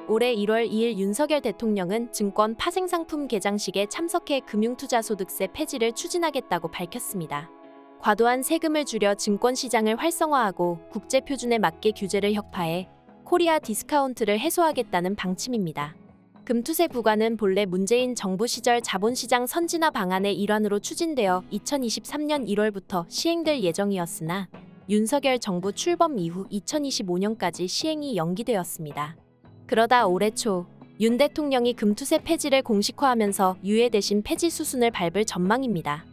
올해 1월 2일 윤석열 대통령은 증권 파생상품 개장식에 참석해 금융투자소득세 폐지를 추진하겠다고 밝혔습니다. 과도한 세금을 줄여 증권시장을 활성화하고 국제표준에 맞게 규제를 혁파해 코리아 디스카운트를 해소하겠다는 방침입니다. 금투세 부과는 본래 문재인 정부 시절 자본시장 선진화 방안의 일환으로 추진되어 2023년 1월부터 시행될 예정이었으나 윤석열 정부 출범 이후 2025년까지 시행이 연기되었습니다. 그러다 올해 초 윤 대통령이 금투세 폐지를 공식화하면서 유예 대신 폐지 수순을 밟을 전망입니다.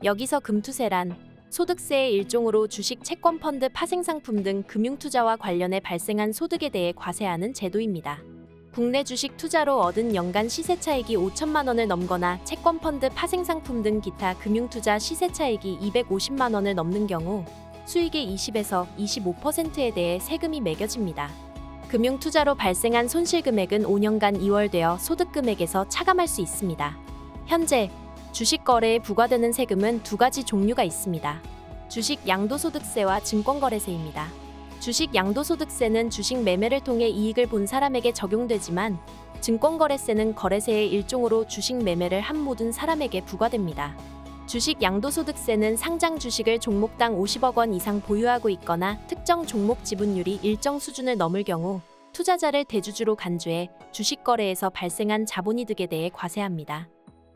여기서 금투세란 소득세의 일종으로 주식, 채권, 펀드, 파생상품 등 금융투자와 관련해 발생한 소득에 대해 과세하는 제도입니다. 국내 주식 투자로 얻은 연간 시세차익이 5천만 원을 넘거나 채권, 펀드, 파생상품 등 기타 금융투자 시세차익이 250만 원을 넘는 경우 수익의 20에서 25%에 대해 세금이 매겨집니다. 금융투자로 발생한 손실금액은 5년간 2월되어 소득금액에서 차감할 수 있습니다. 현재 주식 거래에 부과되는 세금은 두 가지 종류가 있습니다. 주식 양도소득세와 증권거래세입니다. 주식 양도소득세는 주식 매매를 통해 이익을 본 사람에게 적용되지만 증권거래세는 거래세의 일종으로 주식 매매를 한 모든 사람에게 부과됩니다. 주식 양도소득세는 상장 주식을 종목당 50억 원 이상 보유하고 있거나 특정 종목 지분율이 일정 수준을 넘을 경우 투자자를 대주주로 간주해 주식 거래에서 발생한 자본이득에 대해 과세합니다.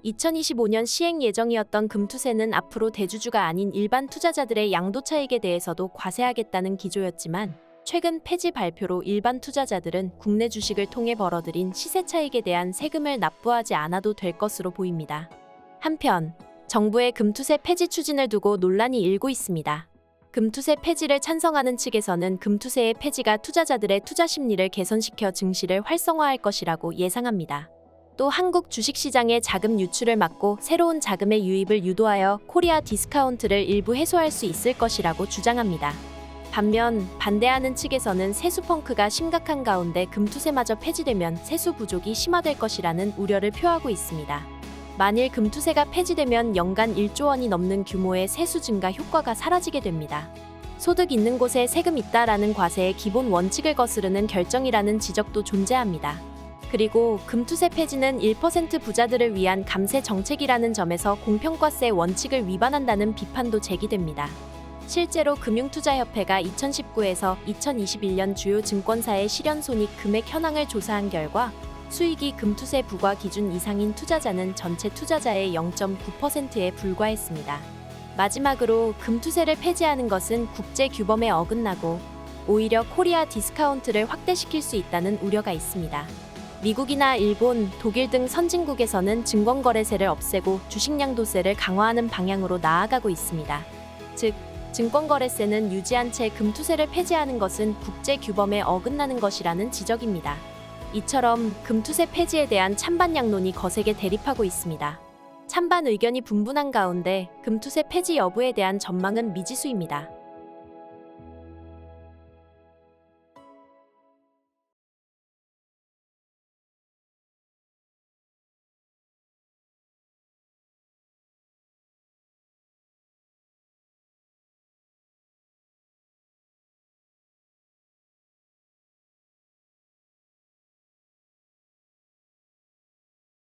2025년 시행 예정이었던 금투세는 앞으로 대주주가 아닌 일반 투자자들의 양도차익에 대해서도 과세하겠다는 기조였지만 최근 폐지 발표로 일반 투자자들은 국내 주식을 통해 벌어들인 시세차익에 대한 세금을 납부하지 않아도 될 것으로 보입니다. 한편 정부의 금투세 폐지 추진을 두고 논란이 일고 있습니다. 금투세 폐지를 찬성하는 측에서는 금투세의 폐지가 투자자들의 투자 심리를 개선시켜 증시를 활성화할 것이라고 예상합니다. 또 한국 주식시장의 자금 유출을 막고 새로운 자금의 유입을 유도하여 코리아 디스카운트를 일부 해소할 수 있을 것이라고 주장합니다. 반면 반대하는 측에서는 세수 펑크가 심각한 가운데 금투세마저 폐지되면 세수 부족이 심화될 것이라는 우려를 표하고 있습니다. 만일 금투세가 폐지되면 연간 1조 원이 넘는 규모의 세수 증가 효과가 사라지게 됩니다. 소득 있는 곳에 세금 있다라는 과세의 기본 원칙을 거스르는 결정이라는 지적도 존재합니다. 그리고 금투세 폐지는 1% 부자들을 위한 감세 정책이라는 점에서 공평과세 원칙을 위반한다는 비판도 제기됩니다. 실제로 금융투자협회가 2019에서 2021년 주요 증권사의 실현손익 금액 현황을 조사한 결과 수익이 금투세 부과 기준 이상인 투자자는 전체 투자자의 0.9%에 불과했습니다. 마지막으로 금투세를 폐지하는 것은 국제 규범에 어긋나고 오히려 코리아 디스카운트를 확대시킬 수 있다는 우려가 있습니다. 미국이나 일본, 독일 등 선진국에서는 증권거래세를 없애고 주식양도세를 강화하는 방향으로 나아가고 있습니다. 즉, 증권거래세는 유지한 채 금투세를 폐지하는 것은 국제 규범에 어긋나는 것이라는 지적입니다. 이처럼 금투세 폐지에 대한 찬반 양론이 거세게 대립하고 있습니다. 찬반 의견이 분분한 가운데 금투세 폐지 여부에 대한 전망은 미지수입니다.